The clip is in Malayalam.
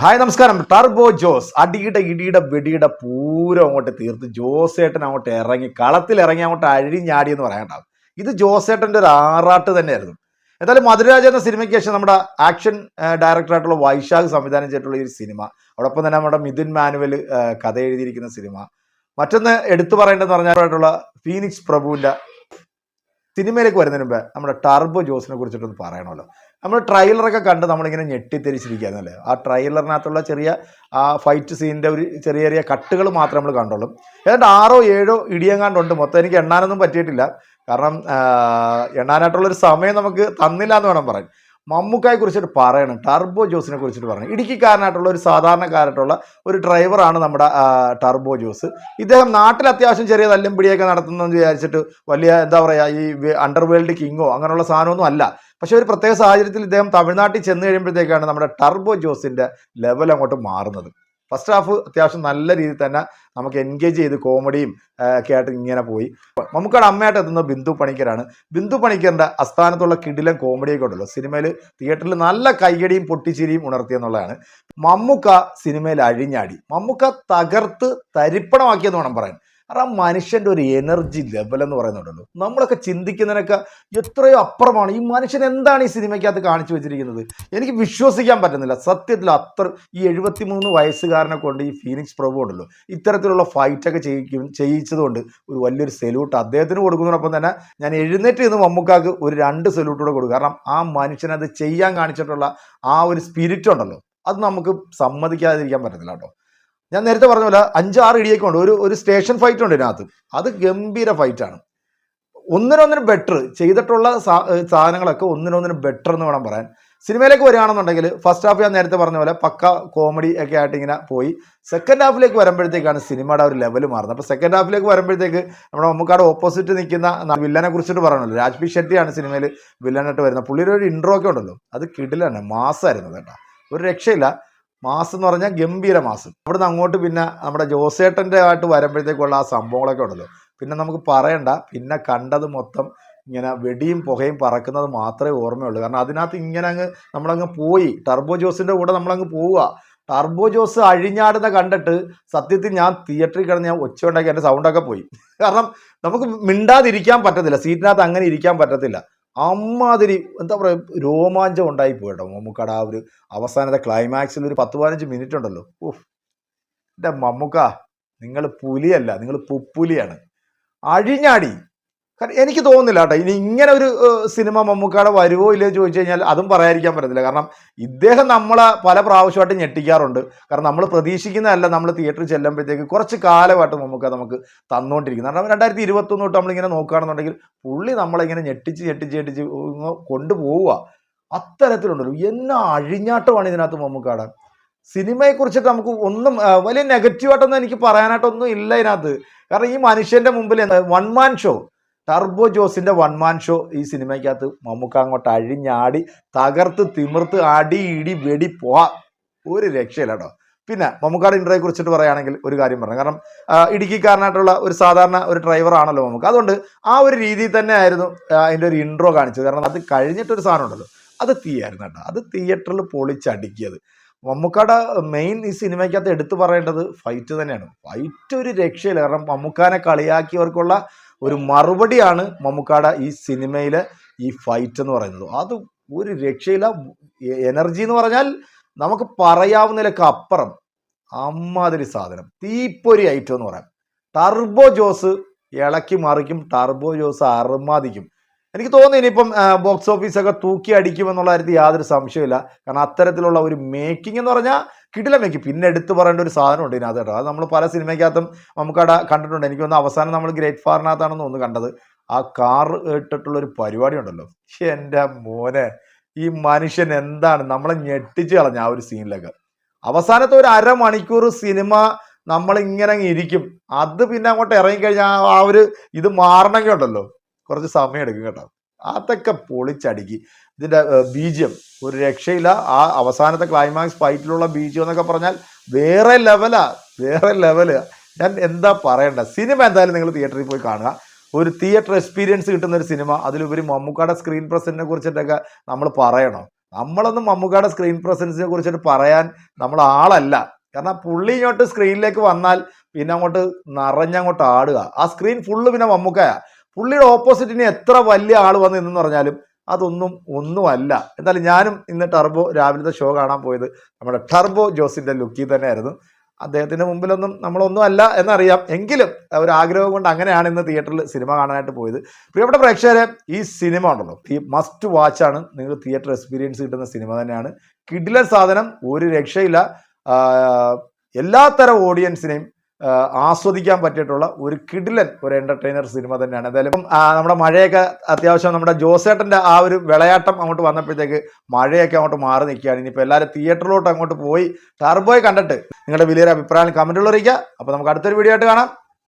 ഹായ് നമസ്കാരം. ടർബോ ജോസ് അടിയുടെ ഇടിയുടെ വെടിയുടെ പൂരം അങ്ങോട്ട് തീർത്ത് ജോസേട്ടൻ അങ്ങോട്ട് ഇറങ്ങി കളത്തിൽ അങ്ങോട്ട് അഴിഞ്ഞാടി എന്ന് പറയാണ്ടാവും. ഇത് ജോസേട്ടൻ്റെ ഒരു ആറാട്ട് തന്നെയായിരുന്നു. എന്തായാലും മധുരരാജ എന്ന സിനിമയ്ക്ക് ശേഷം നമ്മുടെ ആക്ഷൻ ഡയറക്ടറായിട്ടുള്ള വൈശാഖ് സംവിധാനം ചെയ്തിട്ടുള്ള ഈ സിനിമ, അതോടൊപ്പം തന്നെ നമ്മുടെ മിഥുൻ മാനുവൽ കഥ എഴുതിയിരിക്കുന്ന സിനിമ. മറ്റൊന്ന് എടുത്തു പറയേണ്ടതെന്ന് പറഞ്ഞായിട്ടുള്ള ഫീനിക്സ് പ്രഭുവിൻ്റെ സിനിമയിലേക്ക് വരുന്നതിന് മുമ്പ് നമ്മുടെ ടർബോ ജോസിനെ കുറിച്ചിട്ടൊന്ന് പറയണമല്ലോ. നമ്മൾ ട്രെയിലറൊക്കെ കണ്ട് നമ്മളിങ്ങനെ ഞെട്ടിത്തിരിച്ചിരിക്കുകയെന്നല്ലേ. ആ ട്രെയിലറിനകത്തുള്ള ചെറിയ ആ ഫൈറ്റ് സീനിൻ്റെ ഒരു ചെറിയ ചെറിയ കട്ടുകൾ മാത്രമേ നമ്മൾ കണ്ടുള്ളൂ. ഏതാണ്ട് 6-7 ഇടിയങ്ങാണ്ടുണ്ട്. മൊത്തം എനിക്ക് എണ്ണാനൊന്നും പറ്റിയിട്ടില്ല, കാരണം എണ്ണാനായിട്ടുള്ളൊരു സമയം നമുക്ക് തന്നില്ല എന്ന് വേണം പറയാൻ. മമ്മൂക്കായെ കുറിച്ചിട്ട് പറയണം, ടർബോ ജോസിനെ കുറിച്ചിട്ട് പറയണം. ഇടുക്കിക്കാരനായിട്ടുള്ള ഒരു സാധാരണക്കാരായിട്ടുള്ള ഒരു ഡ്രൈവറാണ് നമ്മുടെ ടർബോ ജോസ്. ഇദ്ദേഹം നാട്ടിൽ അത്യാവശ്യം ചെറിയ തല്ലും പിടിയൊക്കെ നടത്തുന്നതെന്ന് വിചാരിച്ചിട്ട് വലിയ എന്താ പറയുക, ഈ അണ്ടർവേൾഡ് കിങ്ങോ അങ്ങനെയുള്ള സാധനമൊന്നും അല്ല. പക്ഷെ ഒരു പ്രത്യേക സാഹചര്യത്തിൽ ഇദ്ദേഹം തമിഴ്നാട്ടിൽ ചെന്ന് കഴിയുമ്പോഴത്തേക്കാണ് നമ്മുടെ ടർബോ ജോസിൻ്റെ ലെവൽ അങ്ങോട്ട് മാറുന്നത്. ഫസ്റ്റ് ഹാഫ് അത്യാവശ്യം നല്ല രീതിയിൽ തന്നെ നമുക്ക് എൻഗേജ് ചെയ്ത് കോമഡിയും ഒക്കെ ആയിട്ട് ഇങ്ങനെ പോയി. മമ്മൂക്കയുടെ അമ്മയായിട്ട് എത്തുന്നത് ബിന്ദു പണിക്കരാണ്. ബിന്ദു പണിക്കറിൻ്റെ അസ്ഥാനത്തുള്ള കിടിലൻ കോമഡിയൊക്കെ ഉണ്ടല്ലോ സിനിമയിൽ, തിയേറ്ററിൽ നല്ല കയ്യടിയും പൊട്ടിച്ചിരിയും ഉണർത്തിയെന്നുള്ളതാണ്. മമ്മൂക്ക സിനിമയിൽ അഴിഞ്ഞാടി, മമ്മൂക്ക തകർത്ത് തരിപ്പണമാക്കിയെന്ന് വേണം പറയാൻ. കാരണം മനുഷ്യൻ്റെ ഒരു എനർജി ലെവൽ എന്ന് പറയുന്നുണ്ടല്ലോ, നമ്മളൊക്കെ ചിന്തിക്കുന്നതിനൊക്കെ എത്രയോ അപ്പുറമാണ്. ഈ മനുഷ്യൻ എന്താണ് ഈ സിനിമയ്ക്കകത്ത് കാണിച്ചു വെച്ചിരിക്കുന്നത്, എനിക്ക് വിശ്വസിക്കാൻ പറ്റുന്നില്ല സത്യത്തിൽ. ഈ 73 വയസ്സുകാരനെ കൊണ്ട് ഈ ഫീനിക്സ് പ്രഭു ഉണ്ടല്ലോ ഇത്തരത്തിലുള്ള ഫൈറ്റൊക്കെ ചെയ്യിച്ചതുകൊണ്ട് ഒരു വലിയൊരു സെല്യൂട്ട് അദ്ദേഹത്തിന് കൊടുക്കുന്നതിനൊപ്പം തന്നെ ഞാൻ എഴുന്നേറ്റ് നിന്ന് മമ്മൂക്കാക്ക് ഒരു 2 സെല്യൂട്ട് കൂടെ കൊടുക്കും. കാരണം ആ മനുഷ്യനത് ചെയ്യാൻ കാണിച്ചിട്ടുള്ള ആ ഒരു സ്പിരിറ്റ് ഉണ്ടല്ലോ, അത് നമുക്ക് സമ്മതിക്കാതിരിക്കാൻ പറ്റത്തില്ല കേട്ടോ. ഞാൻ നേരത്തെ പറഞ്ഞ പോലെ 5-6 ഇടിയൊക്കെ ഉണ്ട്. ഒരു സ്റ്റേഷൻ ഫൈറ്റ് ഉണ്ട് ഇതിനകത്ത്, അത് ഗംഭീര ഫൈറ്റാണ്. ഒന്നിനൊന്നിനും ബെറ്റർ ചെയ്തിട്ടുള്ള സാധനങ്ങളൊക്കെ ഒന്നിനൊന്നിനും ബെറ്റർ എന്ന് വേണം പറയാൻ. സിനിമയിലേക്ക് വരികയാണെന്നുണ്ടെങ്കിൽ ഫസ്റ്റ് ഹാഫ് ഞാൻ നേരത്തെ പറഞ്ഞ പോലെ പക്ക കോമഡി ഒക്കെ ആയിട്ട് ഇങ്ങനെ പോയി. സെക്കൻഡ് ഹാഫിലേക്ക് വരുമ്പോഴത്തേക്കാണ് സിനിമയുടെ ഒരു ലെവൽ മാറുന്നത്. അപ്പോൾ സെക്കൻഡ് ഹാഫിലേക്ക് വരുമ്പോഴത്തേക്ക് നമ്മുടെ മമ്മൂക്കാട് ഓപ്പോസിറ്റ് നിൽക്കുന്ന വില്ലനെ കുറിച്ചിട്ട് പറയണല്ലോ, രാജ്ബി ഷെട്ടിയാണ് സിനിമയിൽ വില്ലനായിട്ട് വരുന്നത്. പുള്ളിയുടെ ഒരു ഇൻട്രോ ഒക്കെ ഉണ്ടല്ലോ, അത് കിടിലാണ്, മാസമായിരുന്നു കേട്ടോ, ഒരു രക്ഷയില്ല. മാസം എന്ന് പറഞ്ഞാൽ ഗംഭീര മാസം. അവിടുന്ന് അങ്ങോട്ട് പിന്നെ നമ്മുടെ ജോസേട്ടൻ്റെ ആയിട്ട് വരുമ്പോഴത്തേക്കുള്ള ആ സംഭവങ്ങളൊക്കെ ഉണ്ടല്ലോ, പിന്നെ നമുക്ക് പറയണ്ട. പിന്നെ കണ്ടത് മൊത്തം ഇങ്ങനെ വെടിയും പുകയും പറക്കുന്നത് മാത്രമേ ഓർമ്മയുള്ളൂ. കാരണം അതിനകത്ത് ഇങ്ങനെ നമ്മളങ്ങ് പോയി, ടർബോ ജോസിൻ്റെ കൂടെ നമ്മളങ്ങ് പോവുക. ടർബോ ജോസ് അഴിഞ്ഞാടുന്ന കണ്ടിട്ട് സത്യത്തിൽ ഞാൻ തിയേറ്ററിൽ കിടന്ന് ഞാൻ ഒച്ച ഉണ്ടാക്കി എൻ്റെ സൗണ്ടൊക്കെ പോയി. കാരണം നമുക്ക് മിണ്ടാതിരിക്കാൻ പറ്റത്തില്ല, സീറ്റിനകത്ത് അങ്ങനെ ഇരിക്കാൻ പറ്റത്തില്ല. അമ്മാതിരി എന്താ പറയുക, രോമാഞ്ചം ഉണ്ടായി പോയിട്ടോ മമ്മൂക്കയുടെ ആ ഒരു അവസാനത്തെ ക്ലൈമാക്സിൽ ഒരു 10-15 മിനിറ്റ് ഉണ്ടല്ലോ. ഓഹ് എൻ്റെ മമ്മൂക്ക, നിങ്ങൾ പുലിയല്ല, നിങ്ങൾ പുപ്പുലിയാണ്. അഴിഞ്ഞാടി. കാരണം എനിക്ക് തോന്നുന്നില്ല കേട്ടോ ഇനി ഇങ്ങനെ ഒരു സിനിമ മമ്മൂക്കയുടെ വരുമോ ഇല്ലയോ ചോദിച്ചു കഴിഞ്ഞാൽ അതും പറയാതിരിക്കാൻ പറ്റത്തില്ല. കാരണം ഇദ്ദേഹം നമ്മളെ പല പ്രാവശ്യമായിട്ട് ഞെട്ടിക്കാറുണ്ട്. കാരണം നമ്മൾ പ്രതീക്ഷിക്കുന്നതല്ല നമ്മൾ തിയേറ്ററിൽ ചെല്ലുമ്പോഴത്തേക്ക് കുറച്ച് കാലമായിട്ട് മമ്മൂക്ക നമുക്ക് തന്നുകൊണ്ടിരിക്കുന്നത്. കാരണം 2021 തൊട്ട് നമ്മളിങ്ങനെ നോക്കുകയാണെന്നുണ്ടെങ്കിൽ പുള്ളി നമ്മളിങ്ങനെ ഞെട്ടിച്ച് കൊണ്ടുപോവുക. അത്തരത്തിലുണ്ടല്ലോ, എന്നാ അഴിഞ്ഞാട്ടമാണ് ഇതിനകത്ത് മമ്മൂക്കയുടെ. സിനിമയെക്കുറിച്ചിട്ട് നമുക്ക് ഒന്നും വലിയ നെഗറ്റീവായിട്ടൊന്നും എനിക്ക് പറയാനായിട്ടൊന്നും ഇല്ല ഇതിനകത്ത്. കാരണം ഈ മനുഷ്യൻ്റെ മുമ്പിൽ 1 മാൻ ഷോ, ടർബോ ജോസിൻ്റെ 1 മാൻ ഷോ ഈ സിനിമയ്ക്കകത്ത് മമ്മൂക്ക അങ്ങോട്ട് അഴിഞ്ഞാടി തകർത്ത് തിമിർത്ത് അടി ഇടി വെടി പോവാ, ഒരു രക്ഷയില്ല കേട്ടോ. പിന്നെ മമ്മൂക്കയുടെ ഇൻട്രോയെ കുറിച്ചിട്ട് പറയുകയാണെങ്കിൽ ഒരു കാര്യം പറഞ്ഞു. കാരണം ഇടുക്കിക്കാരനായിട്ടുള്ള ഒരു സാധാരണ ഒരു ഡ്രൈവറാണല്ലോ മമ്മൂക്ക, അതുകൊണ്ട് ആ ഒരു രീതിയിൽ തന്നെ ആയിരുന്നു അതിൻ്റെ ഒരു ഇൻട്രോ കാണിച്ചത്. കാരണം അത് കഴിഞ്ഞിട്ടൊരു സാധനം ഉണ്ടല്ലോ, അത് തീയായിരുന്നു കേട്ടോ, അത് തിയേറ്ററിൽ പൊളിച്ചടുക്കിയത്. മമ്മൂക്കയുടെ മെയിൻ ഈ സിനിമയ്ക്കകത്ത് എടുത്തു പറയേണ്ടത് ഫൈറ്റ് തന്നെയാണ്. ഫൈറ്റ് ഒരു രക്ഷയില്ല. കാരണം മമ്മൂക്കാനെ കളിയാക്കിയവർക്കുള്ള ഒരു മറുപടിയാണ് മമ്മൂക്കയുടെ ഈ സിനിമയിലെ ഈ ഫൈറ്റ് എന്ന് പറയുന്നത്. അത് ഒരു രക്ഷയില്ല. എനർജി എന്ന് പറഞ്ഞാൽ നമുക്ക് പറയാവുന്നതിലൊക്കെ അപ്പുറം അമ്മാതിരി സാധനം, തീപ്പൊരി ഐറ്റം എന്ന് പറയാം. ടർബോ ജോസ് ഇളക്കി മറിക്കും, ടർബോ ജോസ് അറുമാദിക്കും. എനിക്ക് തോന്നുന്നു ഇനിയിപ്പം ബോക്സ് ഓഫീസൊക്കെ തൂക്കി അടിക്കുമെന്നുള്ള കാര്യത്തിൽ യാതൊരു സംശയമില്ല. കാരണം അത്തരത്തിലുള്ള ഒരു മേക്കിംഗ് എന്ന് പറഞ്ഞാൽ കിടില മേക്കിംഗ്. പിന്നെ എടുത്തു പറയേണ്ട ഒരു സാധനമുണ്ട് ഇതിനകത്ത് കേട്ടോ, അത് നമ്മൾ പല സിനിമയ്ക്കകത്തും നമുക്കവിടെ കണ്ടിട്ടുണ്ട്. എനിക്ക് തോന്നുന്നു അവസാനം നമ്മൾ ഗ്രേറ്റ് ഫാറിനകത്താണെന്ന് തോന്നുന്നു കണ്ടത്. ആ കാർ ഇട്ടിട്ടുള്ളൊരു പരിപാടി ഉണ്ടല്ലോ, എൻ്റെ മോനെ, ഈ മനുഷ്യൻ എന്താണ് നമ്മളെ ഞെട്ടിച്ച് കളഞ്ഞ ആ ഒരു സീനിലൊക്കെ. അവസാനത്തെ ഒരു അരമണിക്കൂർ സിനിമ നമ്മളിങ്ങനെ ഇരിക്കും. അത് പിന്നെ അങ്ങോട്ട് ഇറങ്ങിക്കഴിഞ്ഞാൽ ആ ഒരു ഇത് മാറണമെങ്കിൽ ഉണ്ടല്ലോ കുറച്ച് സമയം എടുക്കും കേട്ടോ. അതൊക്കെ പൊളിച്ചടുക്കി. ഇതിൻ്റെ ബീജിയം ഒരു രക്ഷയില്ല. ആ അവസാനത്തെ ക്ലൈമാക്സ് ഫൈറ്റിലുള്ള ബീജിയം എന്നൊക്കെ പറഞ്ഞാൽ വേറെ ലെവലാ. ഞാൻ എന്താ പറയണ്ട, സിനിമ എന്തായാലും നിങ്ങൾ തിയേറ്ററിൽ പോയി കാണുക. ഒരു തിയേറ്റർ എക്സ്പീരിയൻസ് കിട്ടുന്ന ഒരു സിനിമ. അതിലുപരി മമ്മൂക്കയുടെ സ്ക്രീൻ പ്രസൻറ്റിനെ കുറിച്ചിട്ടൊക്കെ നമ്മൾ പറയണോ? നമ്മളൊന്നും മമ്മൂക്കയുടെ സ്ക്രീൻ പ്രസൻസിനെ കുറിച്ചിട്ട് പറയാൻ നമ്മൾ ആളല്ല. കാരണം പുള്ളി ഇങ്ങോട്ട് സ്ക്രീനിലേക്ക് വന്നാൽ പിന്നെ അങ്ങോട്ട് നിറഞ്ഞങ്ങോട്ട് ആടുക. ആ സ്ക്രീൻ ഫുള്ള് പിന്നെ മമ്മൂക്കയാ. പുള്ളിയുടെ ഓപ്പോസിറ്റിന് എത്ര വലിയ ആൾ വന്ന് നിന്നെന്ന് പറഞ്ഞാലും ഒന്നുമല്ല. എന്തായാലും ഞാനും ഇന്ന് ടർബോ രാവിലത്തെ ഷോ കാണാൻ പോയത് നമ്മുടെ ടർബോ ജോസിന്റെ ലുക്കിൽ തന്നെയായിരുന്നു. അദ്ദേഹത്തിന്റെ മുമ്പിലൊന്നും നമ്മളൊന്നും അല്ല എന്നറിയാം, എങ്കിലും ഒരു ആഗ്രഹം കൊണ്ട് അങ്ങനെയാണ് ഇന്ന് തിയേറ്ററിൽ സിനിമ കാണാനായിട്ട് പോയത്. പ്രിയപ്പെട്ട പ്രേക്ഷകരെ, ഈ സിനിമ ഉണ്ടല്ലോ മസ്റ്റ് വാച്ച് ആണ്. നിങ്ങൾ തിയേറ്റർ എക്സ്പീരിയൻസ് കിട്ടുന്ന സിനിമ തന്നെയാണ്. കിടിലൻ സാധനം, ഒരു രക്ഷയില്ല. എല്ലാ തരം ഓഡിയൻസിനെയും ആസ്വദിക്കാൻ പറ്റിയിട്ടുള്ള ഒരു കിടിലൻ ഒരു എന്റർടൈനർ സിനിമ തന്നെയാണ്. എന്തായാലും നമ്മുടെ മഴയൊക്കെ അത്യാവശ്യം നമ്മുടെ ജോസേട്ടന്റെ ആ ഒരു വിളയാട്ടം അങ്ങോട്ട് വന്നപ്പോഴത്തേക്ക് മഴയൊക്കെ അങ്ങോട്ട് മാറി നിൽക്കുകയാണ്. ഇനിയിപ്പോൾ എല്ലാവരും തിയേറ്ററിലോട്ട് അങ്ങോട്ട് പോയി ടർബോയെ കണ്ടിട്ട് നിങ്ങളുടെ വലിയൊരു അഭിപ്രായം കമന്റുകൾ അറിയിക്കുക. അപ്പോൾ നമുക്ക് അടുത്തൊരു വീഡിയോ ആയിട്ട് കാണാം.